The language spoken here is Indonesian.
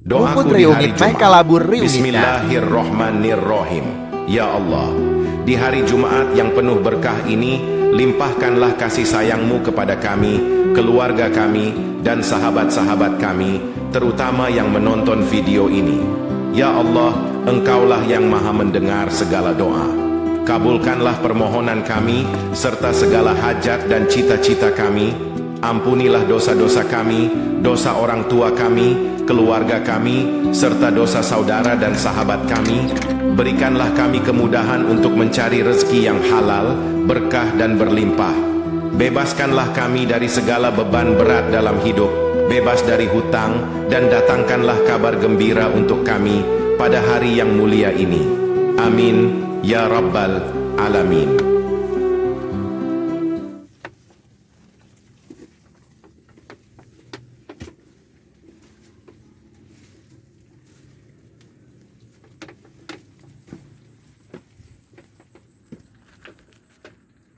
Doaku di hari Jumat. Bismillahirrohmanirrohim. Ya Allah, di hari Jumat yang penuh berkah ini, limpahkanlah kasih sayang-Mu kepada kami, keluarga kami, dan sahabat-sahabat kami, terutama yang menonton video ini. Ya Allah, Engkaulah yang maha mendengar segala doa. Kabulkanlah permohonan kami, serta segala hajat dan cita-cita kami. Ampunilah dosa-dosa kami, dosa orang tua kami, keluarga kami, serta dosa saudara dan sahabat kami. Berikanlah kami kemudahan untuk mencari rezeki yang halal, berkah dan berlimpah. Bebaskanlah kami dari segala beban berat dalam hidup, bebas dari hutang, dan datangkanlah kabar gembira untuk kami pada hari yang mulia ini. Amin, ya Rabbal Alamin.